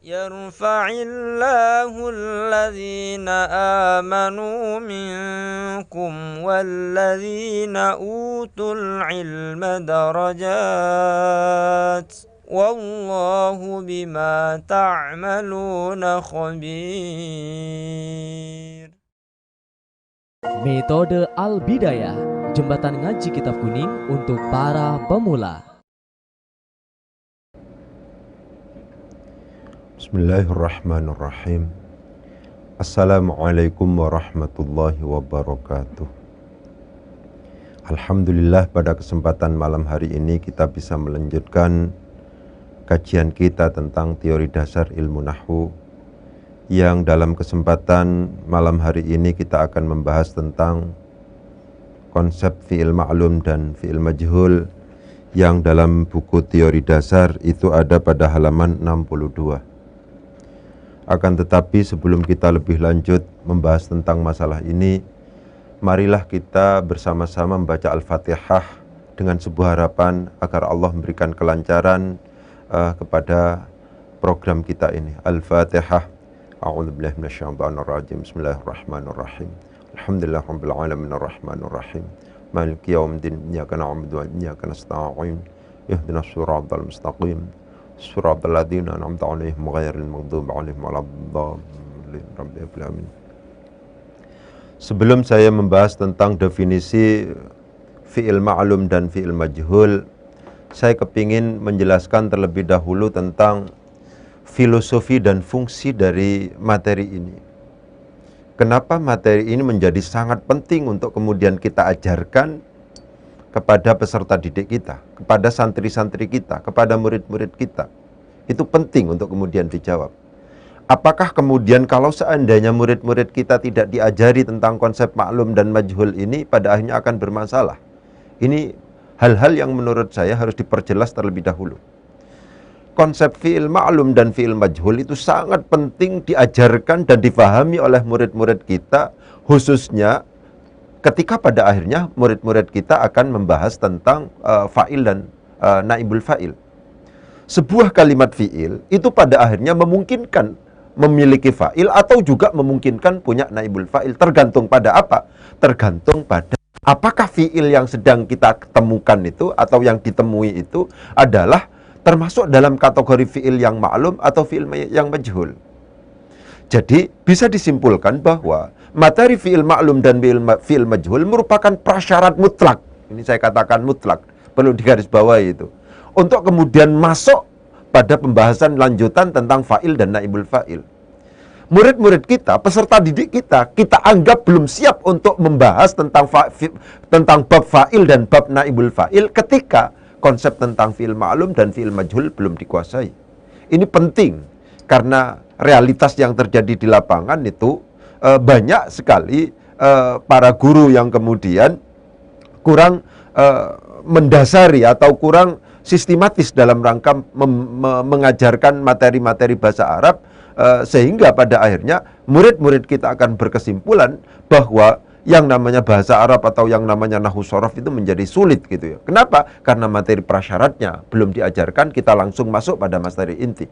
يرفع الله الذين آمنوا منكم والذين أوتوا العلم درجات والله بما تعملون خبير. Metode Al-Bidayah, jembatan ngaji kitab kuning untuk para pemula. Bismillahirrahmanirrahim. Assalamualaikum warahmatullahi wabarakatuh. Alhamdulillah, pada kesempatan malam hari ini kita bisa melanjutkan kajian kita tentang teori dasar ilmu nahwu, yang dalam kesempatan malam hari ini kita akan membahas tentang konsep fi'il ma'lum dan fi'il majhul yang dalam buku teori dasar itu ada pada halaman 62. Akan tetapi sebelum kita lebih lanjut membahas tentang masalah ini, marilah kita bersama-sama membaca Al-Fatihah dengan sebuah harapan agar Allah memberikan kelancaran kepada program kita ini. Al-Fatihah. A'udzubillahi minasyaitonir rajim. Bismillahirrahmanirrahim. Alhamdulillahirabbil alamin arrahmanir rahim. Maliki yaumiddin. Iyyaka na'budu wa iyyaka nasta'in. Ihdinas siratal mustaqim. Suratul ladzina an'amta 'alaihim ghairil maghdubi 'alaihim waladdallin. Rabbil alamin. Sebelum saya membahas tentang definisi fi'il ma'lum dan fi'il majhul, saya kepingin menjelaskan terlebih dahulu tentang filosofi dan fungsi dari materi ini. Kenapa materi ini menjadi sangat penting untuk kemudian kita ajarkan kepada peserta didik kita, kepada santri-santri kita, kepada murid-murid kita. Itu penting untuk kemudian dijawab. Apakah kemudian kalau seandainya murid-murid kita tidak diajari tentang konsep maklum dan majhul ini, pada akhirnya akan bermasalah? Ini hal-hal yang menurut saya harus diperjelas terlebih dahulu. Konsep fi'il ma'lum dan fi'il majhul itu sangat penting diajarkan dan difahami oleh murid-murid kita, khususnya ketika pada akhirnya murid-murid kita akan membahas tentang fa'il dan naibul fa'il. Sebuah kalimat fi'il itu pada akhirnya memungkinkan memiliki fa'il atau juga memungkinkan punya naibul fa'il. Tergantung pada apa? Tergantung pada apakah fi'il yang sedang kita temukan itu atau yang ditemui itu adalah termasuk dalam kategori fi'il yang ma'lum atau fi'il yang majhul. Jadi bisa disimpulkan bahwa materi fi'il ma'lum dan fi'il majhul merupakan prasyarat mutlak. Ini saya katakan mutlak, perlu digarisbawahi itu. Untuk kemudian masuk pada pembahasan lanjutan tentang fa'il dan naibul fa'il. Murid-murid kita, peserta didik kita, kita anggap belum siap untuk membahas tentang bab fa'il dan bab naibul fa'il ketika konsep tentang fi'il ma'lum dan fi'il majhul belum dikuasai. Ini penting karena realitas yang terjadi di lapangan itu banyak sekali para guru yang kemudian kurang mendasari atau kurang sistematis dalam rangka mengajarkan materi-materi bahasa Arab, sehingga pada akhirnya murid-murid kita akan berkesimpulan bahwa yang namanya bahasa Arab atau yang namanya nahwu shorof itu menjadi sulit gitu ya. Kenapa? Karena materi prasyaratnya belum diajarkan, kita langsung masuk pada materi inti.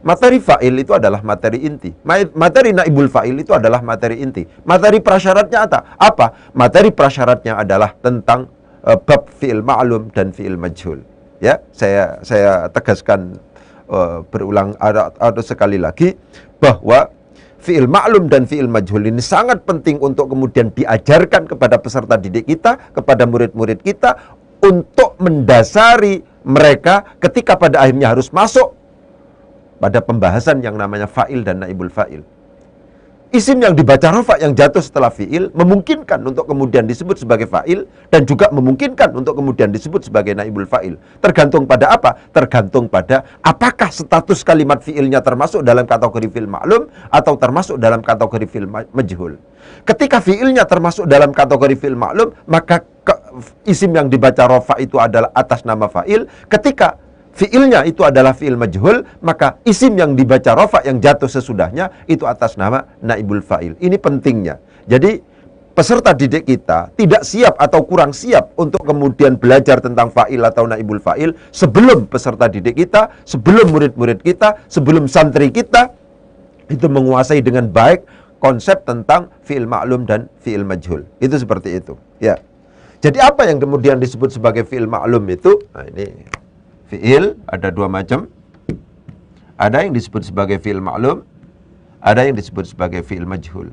Materi fa'il itu adalah materi inti. Materi naibul fa'il itu adalah materi inti. Materi prasyaratnya apa? Materi prasyaratnya adalah tentang bab fi'il ma'lum dan fi'il majhul. Ya, saya tegaskan berulang ada sekali lagi bahwa fi'il ma'lum dan fi'il majhul ini sangat penting untuk kemudian diajarkan kepada peserta didik kita, kepada murid-murid kita, untuk mendasari mereka ketika pada akhirnya harus masuk pada pembahasan yang namanya fa'il dan naibul fa'il. Isim yang dibaca rafa yang jatuh setelah fi'il memungkinkan untuk kemudian disebut sebagai fa'il dan juga memungkinkan untuk kemudian disebut sebagai naibul fa'il. Tergantung pada apa? Tergantung pada apakah status kalimat fi'ilnya termasuk dalam kategori fi'il ma'lum atau termasuk dalam kategori fi'il majhul. Ketika fi'ilnya termasuk dalam kategori fi'il ma'lum, maka isim yang dibaca rafa itu adalah atas nama fa'il. Ketika fi'ilnya itu adalah fi'il majhul, maka isim yang dibaca rafa yang jatuh sesudahnya itu atas nama naibul fa'il. Ini pentingnya. Jadi peserta didik kita tidak siap atau kurang siap untuk kemudian belajar tentang fa'il atau naibul fa'il sebelum peserta didik kita, sebelum murid-murid kita, sebelum santri kita itu menguasai dengan baik konsep tentang fi'il ma'lum dan fi'il majhul. Itu seperti itu, ya. Jadi apa yang kemudian disebut sebagai fi'il ma'lum itu? Nah, ini fi'il ada dua macam. Ada yang disebut sebagai fi'il ma'lum, ada yang disebut sebagai fi'il majhul.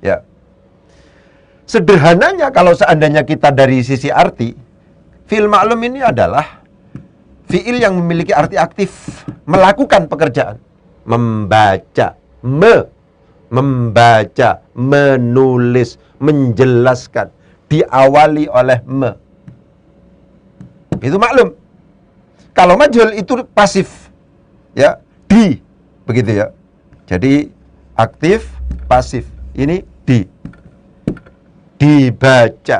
Ya. Sederhananya kalau seandainya kita dari sisi arti, fi'il ma'lum ini adalah fi'il yang memiliki arti aktif, melakukan pekerjaan, membaca, membaca, menulis, menjelaskan, diawali oleh itu maklum. Kalau majhul itu pasif, ya, begitu ya. Jadi aktif, pasif. Ini dibaca,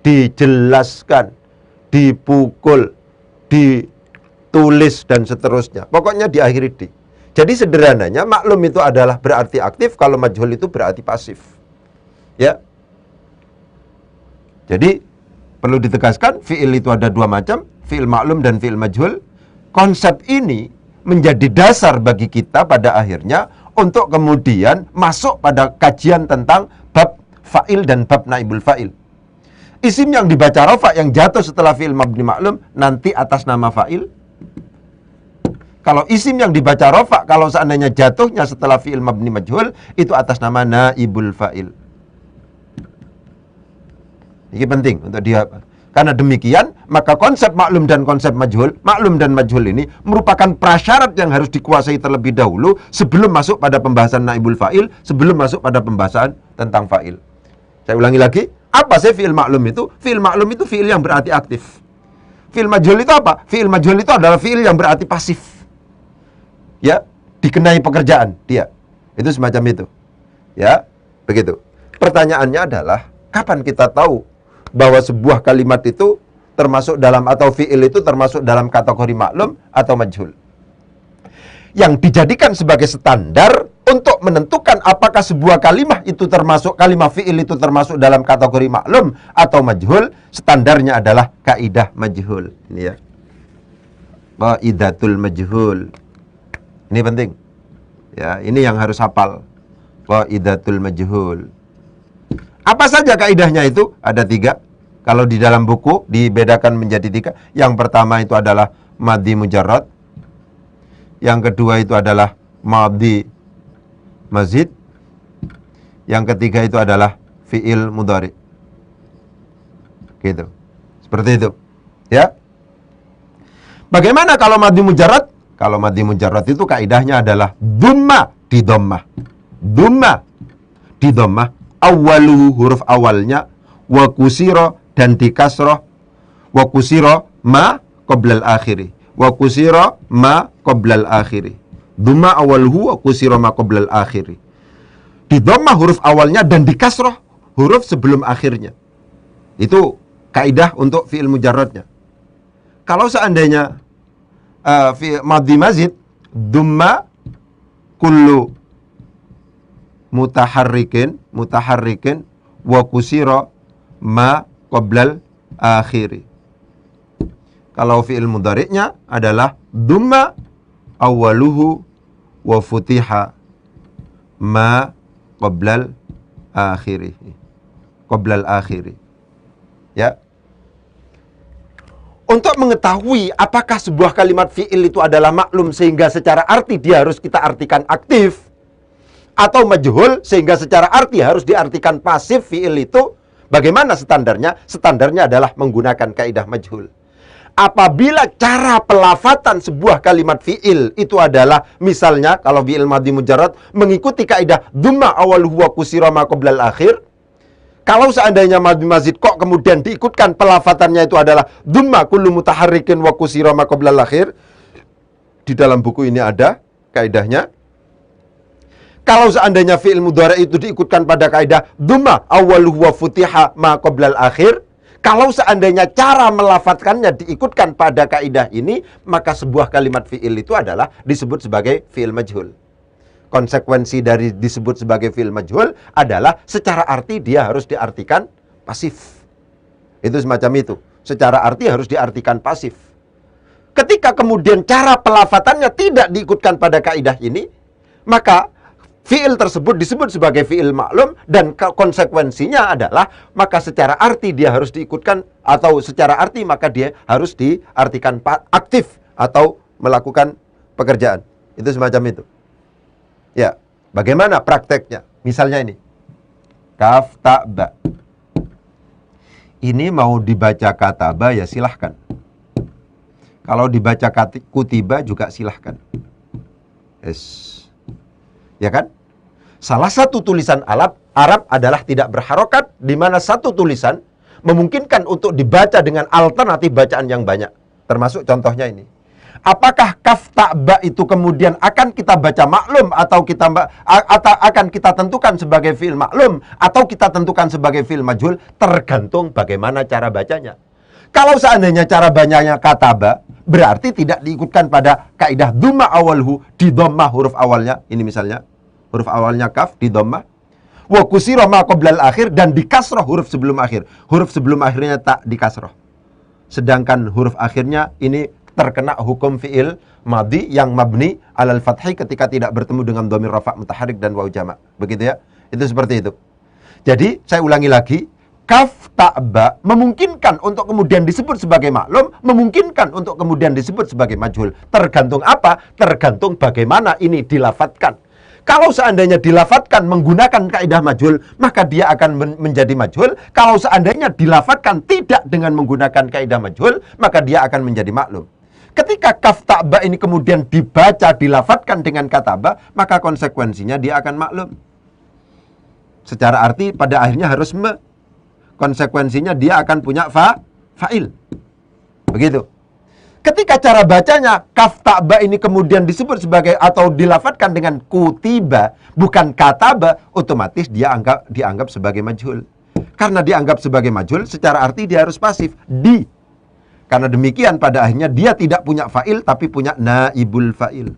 dijelaskan, dipukul, ditulis dan seterusnya. Pokoknya diakhiri di. Jadi sederhananya maklum itu adalah berarti aktif, kalau majhul itu berarti pasif. Ya. Jadi perlu ditegaskan fi'il itu ada dua macam, fi'il maklum dan fi'il majhul. Konsep ini menjadi dasar bagi kita pada akhirnya untuk kemudian masuk pada kajian tentang bab fa'il dan bab naibul fa'il. Isim yang dibaca rafa yang jatuh setelah fi'il mabni maklum nanti atas nama fa'il. Kalau isim yang dibaca rafa kalau seandainya jatuhnya setelah fi'il mabni majhul itu atas nama naibul fa'il. Ini penting untuk dia. Karena demikian, maka konsep maklum dan majhul ini merupakan prasyarat yang harus dikuasai terlebih dahulu sebelum masuk pada pembahasan naibul fa'il, sebelum masuk pada pembahasan tentang fa'il. Saya ulangi lagi, apa sih fi'il maklum itu? Fi'il maklum itu fi'il yang berarti aktif. Fi'il majhul itu apa? Fi'il majhul itu adalah fi'il yang berarti pasif. Ya, dikenai pekerjaan dia. Itu semacam itu. Ya, begitu. Pertanyaannya adalah, kapan kita tahu bahwa sebuah kalimat itu termasuk dalam atau fi'il itu termasuk dalam kategori maklum atau majhul? Yang dijadikan sebagai standar untuk menentukan apakah sebuah kalimat itu termasuk, kalimat fi'il itu termasuk dalam kategori maklum atau majhul, standarnya adalah kaidah majhul. Ini ya, qaidatul majhul. Ini penting. Ya, ini yang harus hafal. Qaidatul majhul. Apa saja kaidahnya itu? Ada 3. Kalau di dalam buku dibedakan menjadi 3. Yang pertama itu adalah madhi mujarrad. Yang kedua itu adalah madhi mazid. Yang ketiga itu adalah fi'il mudhari. Gitu. Seperti itu. Ya. Bagaimana kalau madhi mujarrad? Kalau madhi mujarrad itu kaidahnya adalah dhamma di dhammah. Dhamma di dhammah. Awaluhu huruf awalnya, wa kusiro dan di kasroh, wa kusiro ma qoblal akhiri, wa kusiro ma qoblal akhiri. Dhamma awaluhu wa kusiro ma qoblal akhiri. Di dhammah huruf awalnya dan di kasroh huruf sebelum akhirnya. Itu kaidah untuk fi'il mujarradnya. Kalau seandainya madhi mazid, dhamma kullu mutaharrikin wa kusira ma qoblal akhiri. Kalau fi'il mudhari'nya adalah dhamma awaluhu wa futiha ma qoblal akhiri. Qoblal akhiri. Ya. Untuk mengetahui apakah sebuah kalimat fi'il itu adalah maklum sehingga secara arti dia harus kita artikan aktif, atau majhul sehingga secara arti harus diartikan pasif fi'il itu, bagaimana standarnya? Standarnya adalah menggunakan kaidah majhul. Apabila cara pelafatan sebuah kalimat fi'il itu adalah misalnya kalau fi'il madhi mujarrad mengikuti kaidah dhamma awaluhu wa kusira ma qoblal akhir. Kalau seandainya madhi mazid kok kemudian diikutkan pelafatannya itu adalah dhamma kullu mutaharrikin wa kusira ma qoblal akhir. Di dalam buku ini ada kaidahnya. Kalau seandainya fi'il mudhari itu diikutkan pada kaidah dhamma awwaluhu wa futiha ma qoblal akhir, kalau seandainya cara melafatkannya diikutkan pada kaidah ini, maka sebuah kalimat fi'il itu adalah disebut sebagai fi'il majhul. konsekuensi dari disebut sebagai fi'il majhul adalah secara arti dia harus diartikan pasif. Itu semacam itu. Secara arti harus diartikan pasif. Ketika kemudian cara pelafatannya tidak diikutkan pada kaidah ini, maka fi'il tersebut disebut sebagai fi'il maklum dan konsekuensinya adalah maka secara arti dia harus diikutkan, atau secara arti maka dia harus diartikan aktif atau melakukan pekerjaan. Itu semacam itu. Ya, bagaimana prakteknya? Misalnya ini. Kaf ta ba. Ini mau dibaca kataba ya silahkan. Kalau dibaca kutiba juga silahkan. Yes. Ya kan? Salah satu tulisan Arab adalah tidak berharokat, di mana satu tulisan memungkinkan untuk dibaca dengan alternatif bacaan yang banyak. Termasuk contohnya ini. Apakah kaf ta ba itu kemudian akan kita baca maklum atau akan kita tentukan sebagai fi'il maklum atau kita tentukan sebagai fi'il majhul? Tergantung bagaimana cara bacanya. Kalau seandainya cara bacanya kataba, berarti tidak diikutkan pada kaidah dhamma awalhu, di dhammah huruf awalnya. Ini misalnya huruf awalnya kaf di dhammah. Wa kusira ma qoblal akhir, dan di kasroh huruf sebelum akhir. Huruf sebelum akhirnya tak di kasroh. Sedangkan huruf akhirnya ini terkena hukum fi'il madhi yang mabni alal fathi ketika tidak bertemu dengan dhamir rafa' mutaharrik dan waw jama'. Begitu ya? Itu seperti itu. Jadi, saya ulangi lagi, kaf ta ba memungkinkan untuk kemudian disebut sebagai maklum, memungkinkan untuk kemudian disebut sebagai majhul. Tergantung apa? Tergantung bagaimana ini dilafatkan. Kalau seandainya dilafatkan menggunakan kaidah majhul, maka dia akan menjadi majhul. Kalau seandainya dilafatkan tidak dengan menggunakan kaidah majhul, maka dia akan menjadi maklum. Ketika kaf ta ba ini kemudian dibaca, dilafatkan dengan kata ba, maka konsekuensinya dia akan maklum. Secara arti pada akhirnya harus me. Konsekuensinya dia akan punya fa'il. Begitu. Ketika cara bacanya kaf ta ba ini kemudian disebut sebagai atau dilafatkan dengan kutiba, bukan kataba, otomatis dia dianggap sebagai majhul. Karena dianggap sebagai majhul, secara arti dia harus pasif. Karena demikian pada akhirnya dia tidak punya fa'il tapi punya naibul fa'il.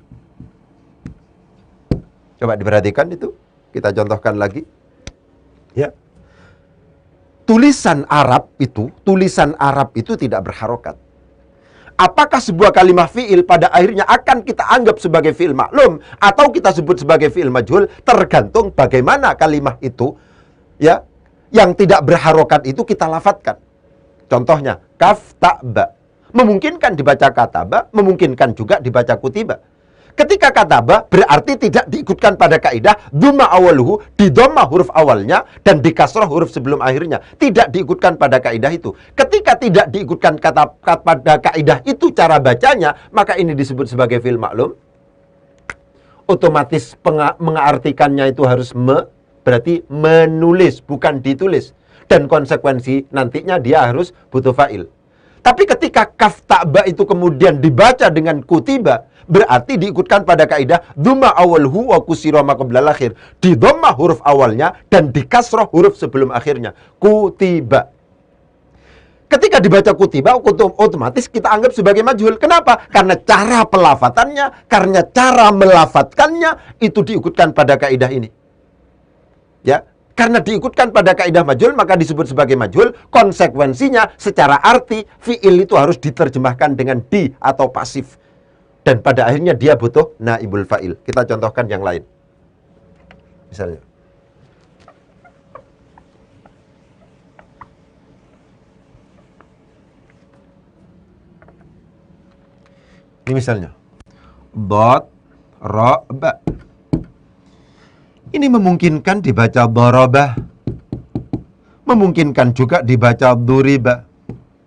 Coba diperhatikan itu. Kita contohkan lagi. Ya. Tulisan Arab itu tidak berharokat. Apakah sebuah kalimat fi'il pada akhirnya akan kita anggap sebagai fi'il maklum atau kita sebut sebagai fi'il majhul? Tergantung bagaimana kalimat itu ya yang tidak berharokat itu kita lafatkan. Contohnya kaf ta ba memungkinkan dibaca kataba, memungkinkan juga dibaca kutiba. Ketika kataba berarti tidak diikutkan pada kaidah dhamma awaluhu, di dhamma huruf awalnya dan di kasroh huruf sebelum akhirnya. Tidak diikutkan pada kaidah itu. Ketika tidak diikutkan pada kaidah itu cara bacanya, maka ini disebut sebagai fi'il maklum. Otomatis mengartikannya itu harus berarti menulis, bukan ditulis. Dan konsekuensi nantinya dia harus butuh fa'il. Tapi ketika kaf ta ba itu kemudian dibaca dengan kutiba, berarti diikutkan pada kaidah dhamma awalhu wa kusira ma qoblal akhir. Di dhamma huruf awalnya dan di kasroh huruf sebelum akhirnya. Kutiba. Ketika dibaca kutiba, otomatis kita anggap sebagai majhul. Kenapa? Karena cara pelafatannya, karena cara melafatkannya itu diikutkan pada kaidah ini. Ya. Karena diikutkan pada kaidah majhul, maka disebut sebagai majhul. Konsekuensinya secara arti fi'il itu harus diterjemahkan dengan di atau pasif. Dan pada akhirnya dia butuh naibul fa'il. Kita contohkan yang lain. Misalnya. Ini misalnya. Dot, ro, ba. Ini memungkinkan dibaca darabah. Memungkinkan juga dibaca duriba.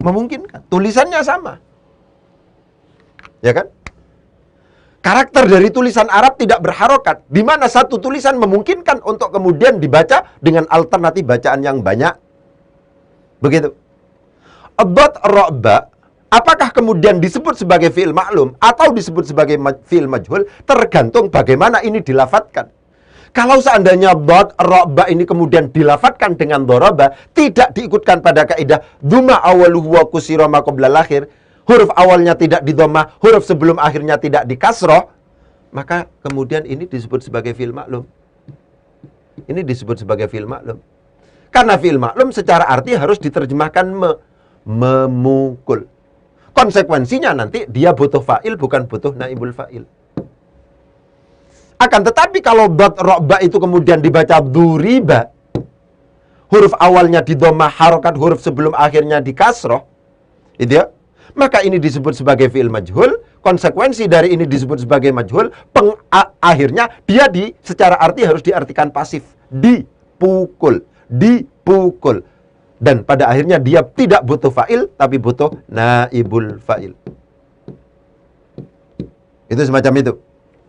Memungkinkan. Tulisannya sama. Ya kan? Karakter dari tulisan Arab tidak berharokat. Di mana satu tulisan memungkinkan untuk kemudian dibaca dengan alternatif bacaan yang banyak. Begitu. Dot, ro, ba. Apakah kemudian disebut sebagai fi'il maklum atau disebut sebagai fi'il majhul? Tergantung bagaimana ini dilafatkan. Kalau seandainya dot, ro, ba ini kemudian dilafatkan dengan doraba, tidak diikutkan pada kaidah dhamma awaluhu wa kusira ma qoblal akhir, huruf awalnya tidak di dhammah, huruf sebelum akhirnya tidak di kasroh, maka kemudian ini disebut sebagai fi'il maklum. Ini disebut sebagai fi'il maklum. Karena fi'il maklum secara arti harus diterjemahkan memukul. Konsekuensinya nanti dia butuh fa'il, bukan butuh naibul fa'il. Akan tetapi kalau dot ro'ba itu kemudian dibaca duriba, huruf awalnya di dhammah, harokat huruf sebelum akhirnya di kasroh, itu ya, maka ini disebut sebagai fi'il majhul. Konsekuensi dari ini disebut sebagai majhul, akhirnya dia secara arti harus diartikan pasif, dipukul. Dan pada akhirnya dia tidak butuh fa'il, tapi butuh naibul fa'il. Itu semacam itu.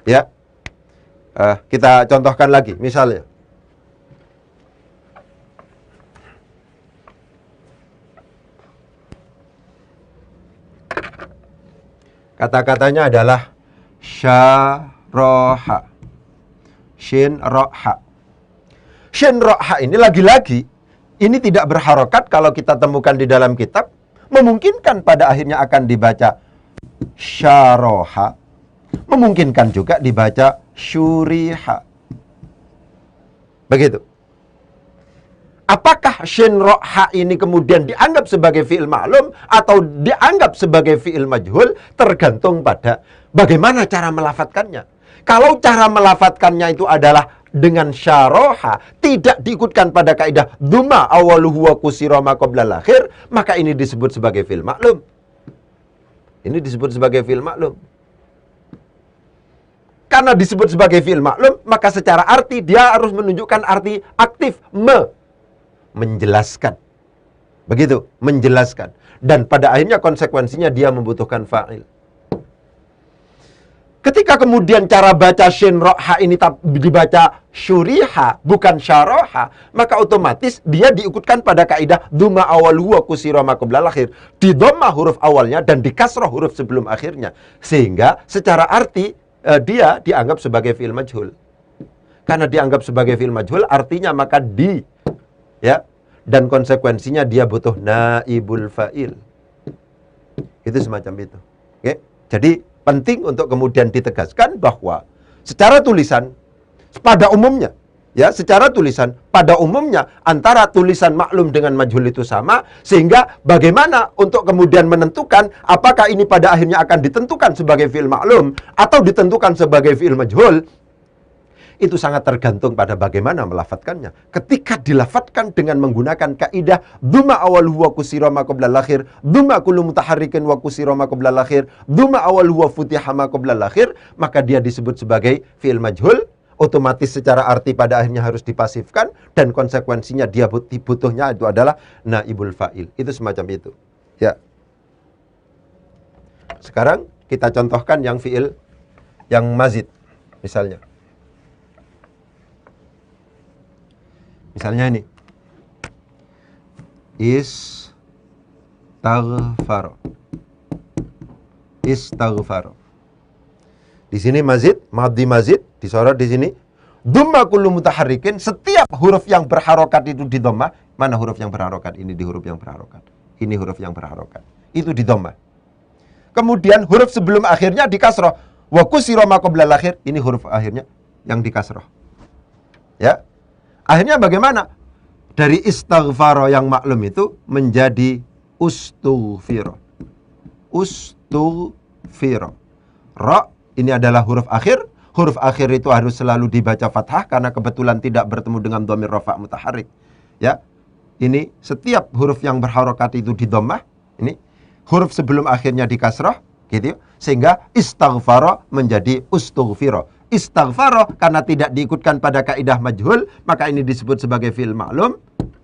Ya. Kita contohkan lagi, misalnya. Kata-katanya adalah syaroha, shin roha. Shin roha ini lagi-lagi ini tidak berharokat kalau kita temukan di dalam kitab, memungkinkan pada akhirnya akan dibaca syaroha, memungkinkan juga dibaca syuriha. Begitu. Apakah shin roha ini kemudian dianggap sebagai fi'il ma'lum atau dianggap sebagai fi'il majhul, tergantung pada bagaimana cara melafatkannya. Kalau cara melafatkannya itu adalah dengan syaroha, tidak diikutkan pada kaidah dhamma awaluhu wa kusira ma qoblal akhir, maka ini disebut sebagai fi'il maklum. Ini disebut sebagai fi'il maklum. Karena disebut sebagai fi'il maklum, maka secara arti dia harus menunjukkan arti aktif, menjelaskan. Begitu, menjelaskan. Dan pada akhirnya konsekuensinya dia membutuhkan fa'il. Ketika kemudian cara baca shin roha ini dibaca syuriha, bukan syaroha, maka otomatis dia diikutkan pada kaidah dhamma awaluhu wa kusira ma qoblal akhir. Di dhamma huruf awalnya dan di kasrah huruf sebelum akhirnya. Sehingga secara arti dia dianggap sebagai fi'il majhul. Karena dianggap sebagai fi'il majhul artinya maka ya, dan konsekuensinya dia butuh naibul fa'il. Itu semacam itu. Oke? Jadi penting untuk kemudian ditegaskan bahwa secara tulisan pada umumnya, ya, secara tulisan pada umumnya antara tulisan maklum dengan majhul itu sama, sehingga bagaimana untuk kemudian menentukan apakah ini pada akhirnya akan ditentukan sebagai fi'il maklum atau ditentukan sebagai fi'il majhul, itu sangat tergantung pada bagaimana melafatkannya. Ketika dilafatkan dengan menggunakan kaidah dhamma awaluhu wa kusira ma qoblal akhir, dhamma kullu mutaharrikin wa kusira ma qoblal akhir, dhamma awaluhu wa futiha ma qoblal akhir, maka dia disebut sebagai fi'il majhul. Otomatis secara arti pada akhirnya harus dipasifkan, dan konsekuensinya dia butuhnya itu adalah naibul fa'il. Itu semacam itu. Ya. Sekarang kita contohkan yang fi'il yang mazid. Misalnya ini istaghfar. Di sini mazid, madhi mazid disorot di sini. Dhamma kullu mutaharrikin, setiap huruf yang berharokat itu di dhammah. Mana huruf yang berharokat? Ini di huruf yang berharokat. Ini huruf yang berharokat. Itu di dhammah. Kemudian huruf sebelum akhirnya di kasroh. Wa kusira ma qoblal akhir, ini huruf akhirnya yang di kasroh. Ya. Akhirnya bagaimana? Dari istaghfara yang maklum itu menjadi ustughfira. Ustughfira. Ra ini adalah huruf akhir. Huruf akhir itu harus selalu dibaca fathah karena kebetulan tidak bertemu dengan dhamir rafa' mutaharrik. Ya. Ini setiap huruf yang berharokat itu di dhammah. Ini huruf sebelum akhirnya di kasrah, gitu. Sehingga istaghfara menjadi ustughfira. Istaghfara karena tidak diikutkan pada kaidah majhul, maka ini disebut sebagai fi'il ma'lum,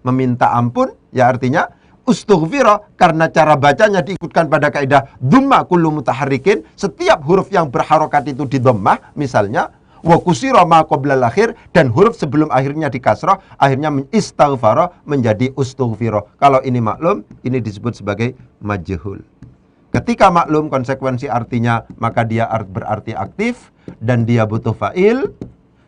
meminta ampun, ya artinya ustughfira karena cara bacanya diikutkan pada kaidah dhamma kullu mutaharrikin, setiap huruf yang berharokat itu di dhammah, misalnya wa kusira ma qoblal akhir, dan huruf sebelum akhirnya di kasrah, akhirnya istaghfara menjadi ustughfira. Kalau ini maklum, ini disebut sebagai majhul. Ketika maklum konsekuensi artinya maka dia berarti aktif dan dia butuh fa'il.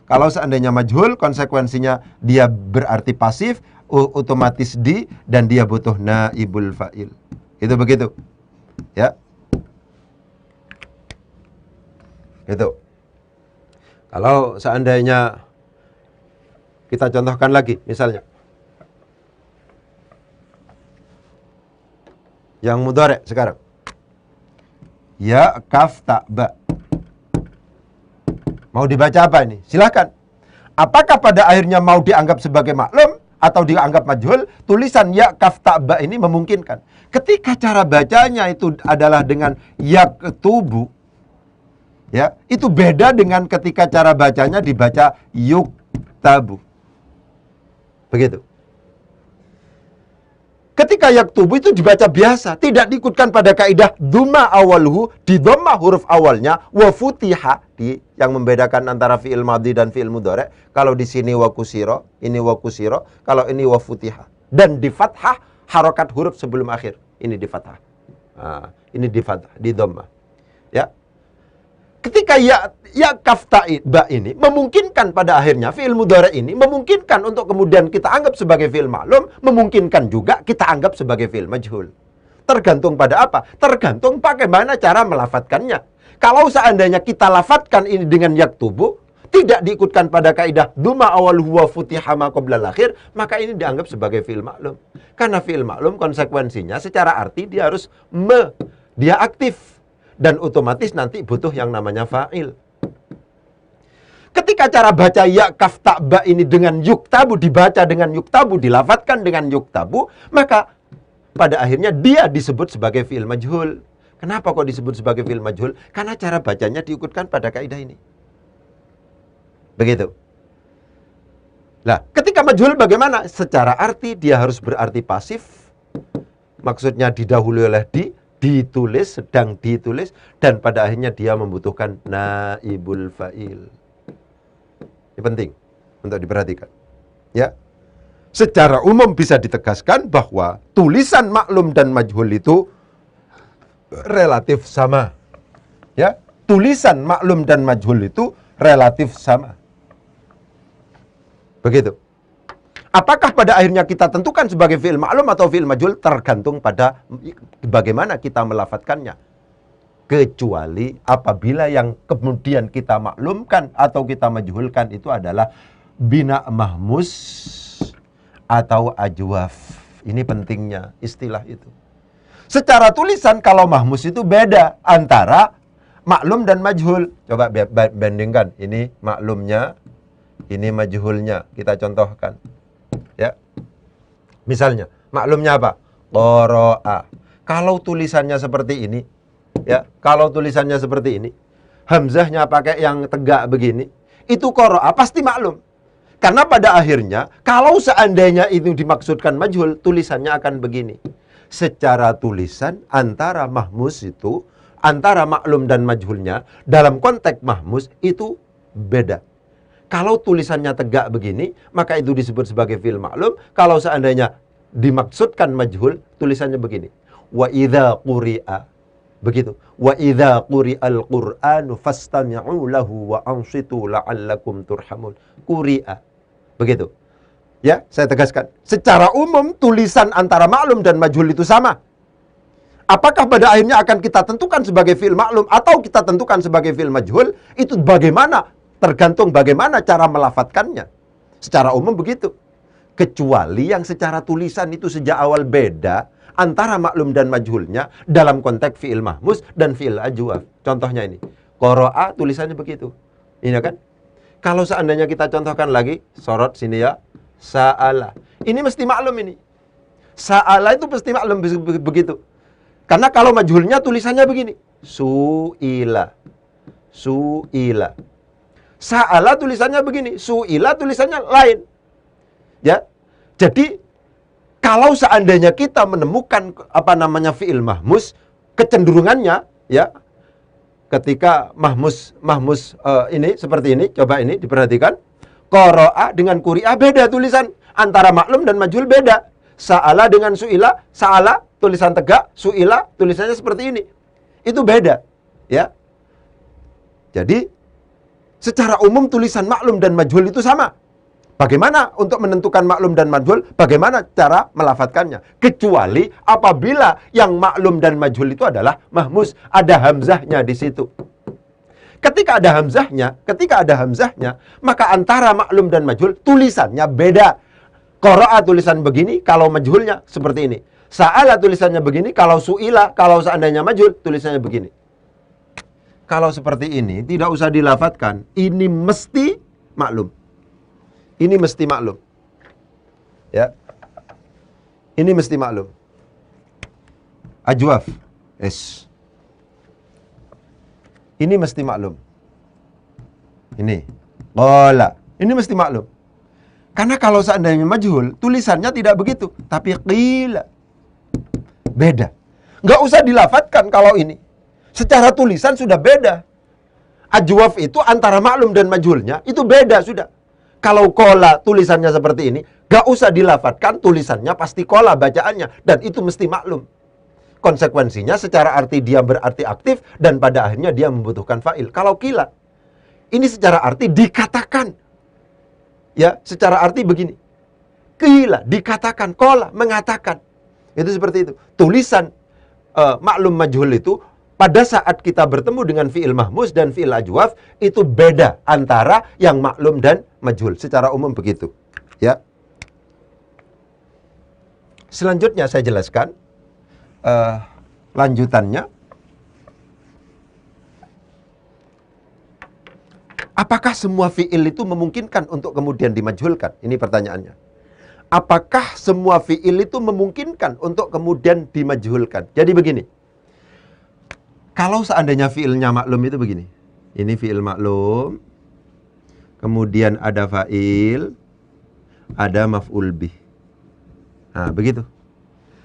Kalau seandainya majhul konsekuensinya dia berarti pasif, otomatis dan dia butuh naibul fa'il. Itu begitu. Ya. Itu. Kalau seandainya kita contohkan lagi, misalnya yang mudhari' sekarang. Ya, kaf, ta, ba. Mau dibaca apa ini? Silahkan. Apakah pada akhirnya mau dianggap sebagai maklum atau dianggap majhul? Tulisan ya, kaf, ta, ba ini memungkinkan. Ketika cara bacanya itu adalah dengan yaktubu, ya, itu beda dengan ketika cara bacanya dibaca yuktabu. Begitu. Ketika yaktubu itu dibaca biasa, tidak diikutkan pada kaidah dhamma awalhu, di dhamma huruf awalnya, wa futiha, yang membedakan antara fi'il madhi dan fi'il mudhari'. Kalau di sini wa kusiro, ini wa kusiro, kalau ini wa futiha. Dan di fathah, harokat huruf sebelum akhir. Ini di fathah. Nah, ini di fathah, di dhamma. Ya. Ketika ya kaf ta ba ini memungkinkan pada akhirnya fi'il mudhari' ini memungkinkan untuk kemudian kita anggap sebagai fi'il maklum, memungkinkan juga kita anggap sebagai fi'il majhul. Tergantung pada apa? Tergantung bagaimana cara melafatkannya. Kalau seandainya kita lafatkan ini dengan yaktubu, tidak diikutkan pada kaidah dhamma awal huwa futiha ma qabla al-akhir, maka ini dianggap sebagai fi'il maklum. Karena fi'il maklum konsekuensinya secara arti dia harus dia aktif. Dan otomatis nanti butuh yang namanya fa'il. Ketika cara baca ya kaf ta ba ini dengan yuktabu, dibaca dengan yuktabu, dilafatkan dengan yuktabu, maka pada akhirnya dia disebut sebagai fi'il majhul. Kenapa kok disebut sebagai fi'il majhul? Karena cara bacanya diikutkan pada kaidah ini. Begitu. Nah, ketika majhul bagaimana? Secara arti dia harus berarti pasif. Maksudnya didahului oleh ditulis, sedang ditulis, dan pada akhirnya dia membutuhkan naibul fa'il. Ini penting untuk diperhatikan. Ya. Secara umum bisa ditegaskan bahwa tulisan maklum dan majhul itu relatif sama. Ya, tulisan maklum dan majhul itu relatif sama. Begitu. Apakah pada akhirnya kita tentukan sebagai fi'il maklum atau fi'il majhul? Tergantung pada bagaimana kita melafatkannya. Kecuali apabila yang kemudian kita maklumkan atau kita majhulkan itu adalah bina mahmus atau ajwaf. Ini pentingnya istilah itu. Secara tulisan kalau mahmus itu beda antara maklum dan majhul. Coba bandingkan. Ini maklumnya, ini majhulnya. Kita contohkan. Ya. Misalnya, maklumnya apa? Qara'a. Kalau tulisannya seperti ini, ya, kalau tulisannya seperti ini, hamzahnya pakai yang tegak begini, itu qara'a pasti maklum. Karena pada akhirnya, kalau seandainya itu dimaksudkan majhul, tulisannya akan begini. Secara tulisan antara mahmus itu, antara maklum dan majhulnya, dalam konteks mahmus itu beda. Kalau tulisannya tegak begini, maka itu disebut sebagai fi'il maklum. Kalau seandainya dimaksudkan majhul, tulisannya begini. Wa idza quri'a. Begitu. Wa idza quri'al Qur'anu fastami'u lahu wa ansitu la'allakum turhamun. Quri'a. Begitu. Ya, saya tegaskan. Secara umum tulisan antara maklum dan majhul itu sama. Apakah pada akhirnya akan kita tentukan sebagai fi'il maklum atau kita tentukan sebagai fi'il majhul? Itu bagaimana? Tergantung bagaimana cara melafatkannya. Secara umum begitu. Kecuali yang secara tulisan itu sejak awal beda antara maklum dan majhulnya dalam konteks fi'il mahmus dan fi'il ajwaf. Contohnya ini. Qara'a tulisannya begitu. Ini kan? Kalau seandainya kita contohkan lagi, sorot sini ya. Sa'ala. Ini mesti maklum ini. Sa'ala itu mesti maklum begitu. Karena kalau majhulnya tulisannya begini. Su'ila. Su'ila. Sa'ala tulisannya begini, su'ila tulisannya lain. Ya. Jadi kalau seandainya kita menemukan fi'il mahmus, kecenderungannya ya ketika mahmus ini seperti ini, coba ini diperhatikan. Qara'a dengan quri'a beda tulisan, antara maklum dan majhul beda. Sa'ala dengan su'ila, sa'ala tulisan tegak, su'ila tulisannya seperti ini. Itu beda, ya. Jadi secara umum tulisan maklum dan majhul itu sama. Bagaimana untuk menentukan maklum dan majhul? Bagaimana cara melafatkannya? Kecuali apabila yang maklum dan majhul itu adalah mahmus, ada hamzahnya di situ. Ketika ada hamzahnya, maka antara maklum dan majhul tulisannya beda. Qara'a tulisan begini, kalau majhulnya seperti ini. Sa'ala tulisannya begini, kalau su'ila, kalau seandainya majhul tulisannya begini. Kalau seperti ini tidak usah dilafatkan, ini mesti maklum. Ini mesti maklum. Ya. Ini mesti maklum. Ajwaf. Es. Ini mesti maklum. Ini. Qala. Ini mesti maklum. Karena kalau seandainya majhul, tulisannya tidak begitu. Tapi qila. Beda. Nggak usah dilafatkan kalau ini. Secara tulisan sudah beda. Ajwaf itu antara maklum dan majhulnya, itu beda sudah. Kalau qala tulisannya seperti ini, nggak usah dilafatkan, tulisannya pasti qala bacaannya. Dan itu mesti maklum. Konsekuensinya secara arti dia berarti aktif dan pada akhirnya dia membutuhkan fa'il. Kalau qila, ini secara arti dikatakan. Ya, secara arti begini. Qila, dikatakan, qala, mengatakan. Itu seperti itu. Tulisan maklum majhul itu pada saat kita bertemu dengan fi'il mahmuz dan fi'il ajwaf itu beda antara yang maklum dan majhul. Secara umum begitu. Ya. Selanjutnya saya jelaskan lanjutannya. Apakah semua fi'il itu memungkinkan untuk kemudian dimajhulkan? Ini pertanyaannya. Apakah semua fi'il itu memungkinkan untuk kemudian dimajhulkan? Jadi begini. Kalau seandainya fi'ilnya maklum itu begini. Ini fi'il maklum. Kemudian ada fa'il. Ada maf'ul bih. Nah, begitu.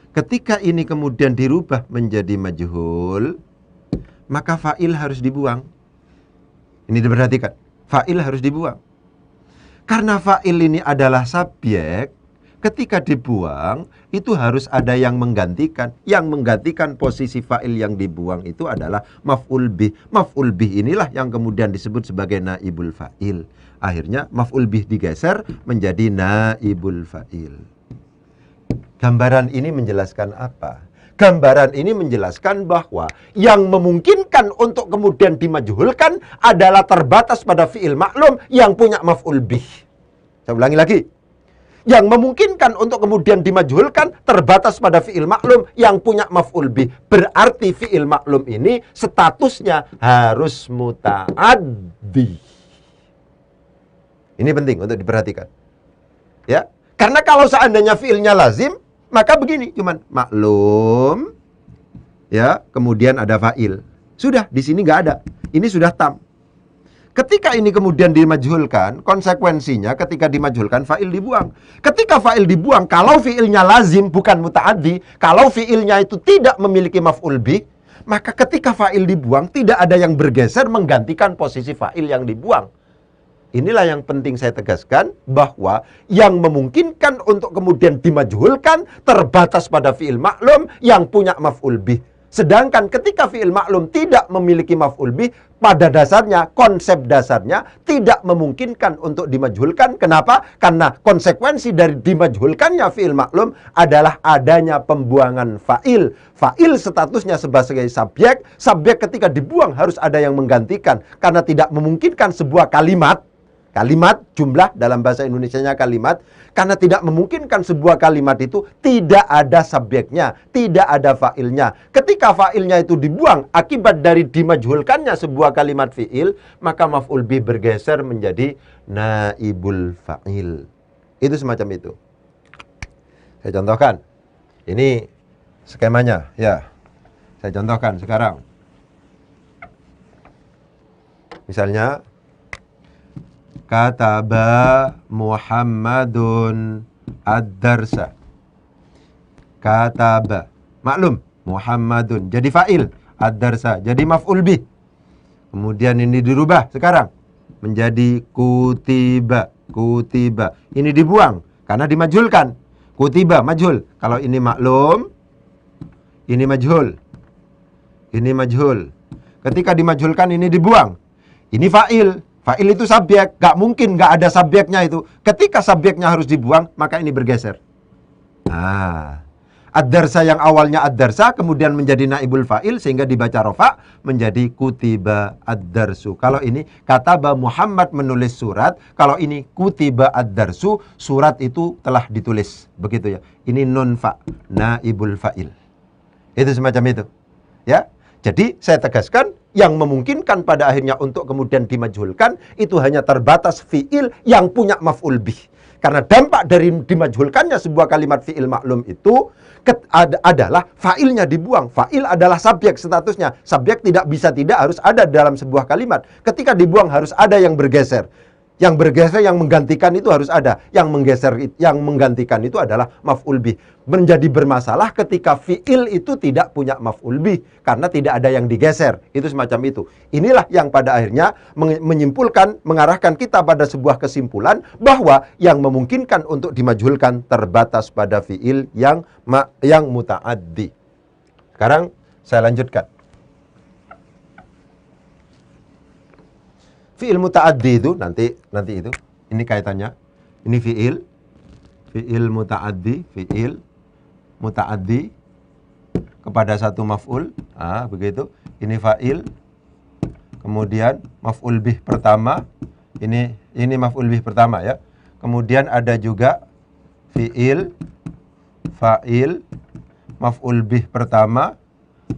Ketika ini kemudian dirubah menjadi majhul, maka fa'il harus dibuang. Ini diperhatikan. Fa'il harus dibuang. Karena fa'il ini adalah subjek, ketika dibuang, itu harus ada yang menggantikan. Yang menggantikan posisi fa'il yang dibuang itu adalah maf'ul bih. Maf'ul bih inilah yang kemudian disebut sebagai naibul fa'il. Akhirnya maf'ul bih digeser menjadi naibul fa'il. Gambaran ini menjelaskan apa? Gambaran ini menjelaskan bahwa yang memungkinkan untuk kemudian dimajhulkan adalah terbatas pada fi'il maklum yang punya maf'ul bih. Saya ulangi lagi. Yang memungkinkan untuk kemudian dimajhulkan terbatas pada fi'il maklum yang punya maf'ul bih. Berarti fi'il maklum ini statusnya harus muta'addi. Ini penting untuk diperhatikan. Ya. Karena kalau seandainya fi'ilnya lazim, maka begini, cuman maklum, ya, kemudian ada fa'il. Sudah, di sini nggak ada. Ini sudah tam. Ketika ini kemudian dimajhulkan, konsekuensinya ketika dimajhulkan fa'il dibuang. Ketika fa'il dibuang, kalau fi'ilnya lazim bukan muta'addi, kalau fi'ilnya itu tidak memiliki maf'ul bih, maka ketika fa'il dibuang tidak ada yang bergeser menggantikan posisi fa'il yang dibuang. Inilah yang penting saya tegaskan, bahwa yang memungkinkan untuk kemudian dimajhulkan terbatas pada fi'il maklum yang punya maf'ul bih. Sedangkan ketika fi'il maklum tidak memiliki maf'ul bih, pada dasarnya, konsep dasarnya tidak memungkinkan untuk dimajhulkan. Kenapa? Karena konsekuensi dari dimajhulkannya fi'il maklum adalah adanya pembuangan fa'il. Fa'il statusnya sebagai subjek. Subjek ketika dibuang harus ada yang menggantikan. Karena tidak memungkinkan sebuah kalimat, jumlah dalam bahasa Indonesianya kalimat, karena tidak memungkinkan sebuah kalimat itu tidak ada subjeknya, tidak ada fa'ilnya. Ketika fa'ilnya itu dibuang akibat dari dimajhulkannya sebuah kalimat fi'il, maka maf'ul bih bergeser menjadi naibul fa'il. Itu semacam itu. Saya contohkan. Ini skemanya, ya. Saya contohkan sekarang. Misalnya, kataba Muhammadun ad-darsa. Kataba. Maklum. Muhammadun. Jadi fa'il. Ad-darsa. Jadi maf'ul bih. Kemudian ini dirubah sekarang. Menjadi kutiba. Kutiba. Ini dibuang. Karena dimajhulkan. Kutiba. Majhul. Kalau ini maklum. Ini majhul. Ini majhul. Ketika dimajhulkan ini dibuang. Ini fa'il. Fa'il itu subjek, gak mungkin gak ada subjeknya itu. Ketika subjeknya harus dibuang, maka ini bergeser. Nah, Ad-darsa yang awalnya ad-darsa kemudian menjadi naibul fa'il sehingga dibaca rofa menjadi kutiba ad-darsu. Kalau ini kataba Muhammad menulis surat, kalau ini kutiba ad-darsu, surat itu telah ditulis. Begitu ya. Ini nun fa, naibul fa'il. Itu semacam itu. Ya. Jadi saya tegaskan yang memungkinkan pada akhirnya untuk kemudian dimajhulkan itu hanya terbatas fi'il yang punya maf'ul bih. Karena dampak dari dimajhulkannya sebuah kalimat fi'il maklum itu adalah fa'ilnya dibuang. Fa'il adalah subjek statusnya. Subjek tidak bisa tidak harus ada dalam sebuah kalimat. Ketika dibuang harus ada yang bergeser. Yang bergeser, yang menggantikan itu harus ada. Yang menggeser, yang menggantikan itu adalah maf'ul bih. Menjadi bermasalah ketika fi'il itu tidak punya maf'ul bih. Karena tidak ada yang digeser. Itu semacam itu. Inilah yang pada akhirnya menyimpulkan, mengarahkan kita pada sebuah kesimpulan bahwa yang memungkinkan untuk dimajhulkan terbatas pada fi'il yang muta'addi. Sekarang saya lanjutkan. Fi'il muta'addi itu nanti itu. Ini kaitannya. Ini fi'il muta'addi kepada satu maf'ul. Begitu. Ini fa'il. Kemudian maf'ul bih pertama. Ini maf'ul bih pertama ya. Kemudian ada juga fi'il, fa'il, maf'ul bih pertama.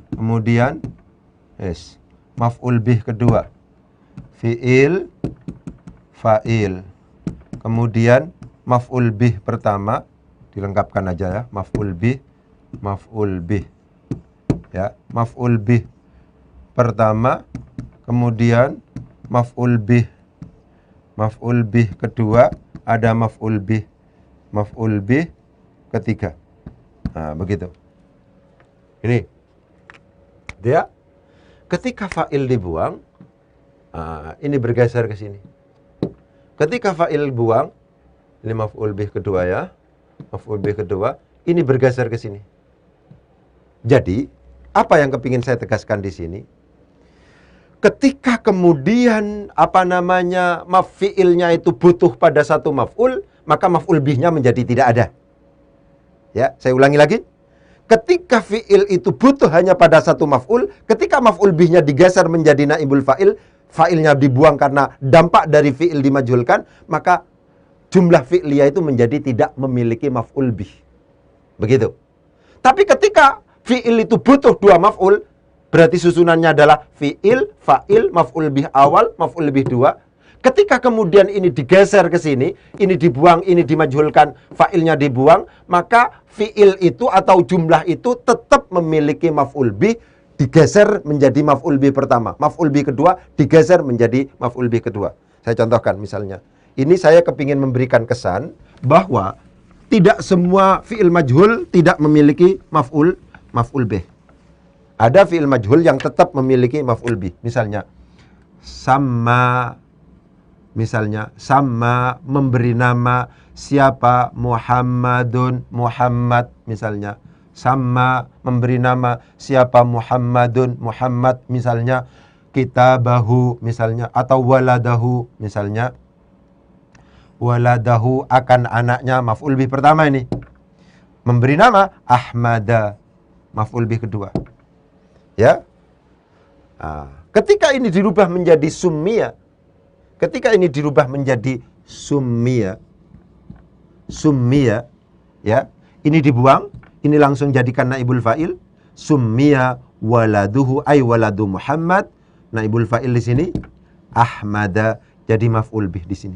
Kemudian maf'ul bih kedua. Fi'il, fa'il. Kemudian maf'ul bih pertama dilengkapkan aja ya, maf'ul bih. Ya, maf'ul bih pertama, kemudian maf'ul bih kedua, ada maf'ul bih ketiga. Begitu. Ini dia ketika fa'il dibuang, ini bergeser ke sini. Ketika fa'il buang, ini maf'ul bih kedua ya. Maf'ul bih kedua, ini bergeser ke sini. Jadi, apa yang kepingin saya tegaskan di sini? Ketika kemudian fi'ilnya itu butuh pada satu maf'ul, maka maf'ul bihnya menjadi tidak ada. Ya, saya ulangi lagi. Ketika fi'il itu butuh hanya pada satu maf'ul, ketika maf'ul bihnya digeser menjadi naibul fa'il, fa'ilnya dibuang karena dampak dari fi'il dimajhulkan, maka jumlah fi'liyah itu menjadi tidak memiliki maf'ul bih. Begitu. Tapi ketika fi'il itu butuh dua maf'ul, berarti susunannya adalah fi'il, fa'il, maf'ul bih awal, maf'ul bih dua. Ketika kemudian ini digeser ke sini, ini dibuang, ini dimajhulkan, fa'ilnya dibuang, maka fi'il itu atau jumlah itu tetap memiliki maf'ul bih, digeser menjadi maf'ul bih pertama. Maf'ul bih kedua digeser menjadi maf'ul bih kedua. Saya contohkan misalnya. Ini saya kepingin memberikan kesan bahwa tidak semua fi'il majhul tidak memiliki maf'ul bih. Ada fi'il majhul yang tetap memiliki maf'ul bih. Misalnya sama memberi nama siapa Muhammadun, Muhammad misalnya. Sama memberi nama siapa Muhammadun, Muhammad misalnya. Kitabahu misalnya, atau waladahu misalnya. Waladahu akan anaknya, maf'ul bih pertama ini. Memberi nama Ahmada, maf'ul bih kedua. Ya. Ketika ini dirubah menjadi summiya, summiya ya, ini dibuang, ini langsung jadikan naibul fa'il. Summiya waladuhu ay waladu Muhammad. Naibul fa'il di sini Ahmada, jadi maf'ul bih di sini.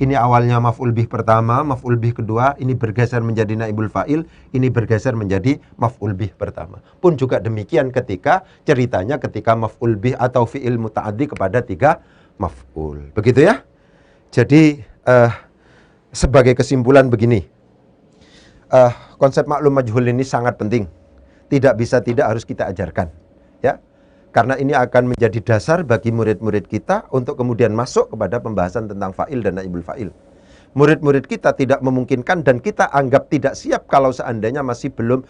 Ini awalnya maf'ul bih pertama, maf'ul bih kedua, ini bergeser menjadi naibul fa'il, ini bergeser menjadi maf'ul bih pertama. Pun juga demikian ketika ceritanya ketika maf'ul bih atau fi'il muta'addi kepada tiga maf'ul. Begitu ya. Jadi sebagai kesimpulan begini. Konsep maklum majhul ini sangat penting. Tidak bisa tidak harus kita ajarkan. Ya. Karena ini akan menjadi dasar bagi murid-murid kita untuk kemudian masuk kepada pembahasan tentang fa'il dan naibul fa'il. Murid-murid kita tidak memungkinkan dan kita anggap tidak siap kalau seandainya masih belum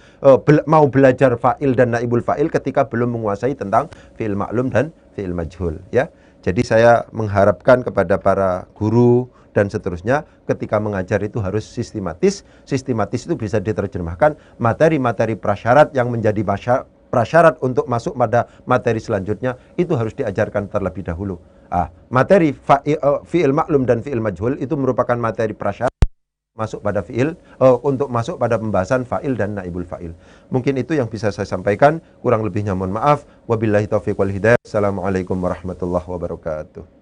mau belajar fa'il dan naibul fa'il ketika belum menguasai tentang fi'il maklum dan fi'il majhul. Ya. Jadi saya mengharapkan kepada para guru dan seterusnya. Ketika mengajar itu harus sistematis. Sistematis itu bisa diterjemahkan materi-materi prasyarat yang menjadi prasyarat untuk masuk pada materi selanjutnya itu harus diajarkan terlebih dahulu. Materi fi'il maklum dan fi'il majhul itu merupakan materi prasyarat masuk pada fi'il, untuk masuk pada pembahasan fa'il dan naibul fa'il. Mungkin itu yang bisa saya sampaikan, kurang lebihnya mohon maaf. Wabillahi taufiq wal hidayah. Assalamualaikum warahmatullahi wabarakatuh.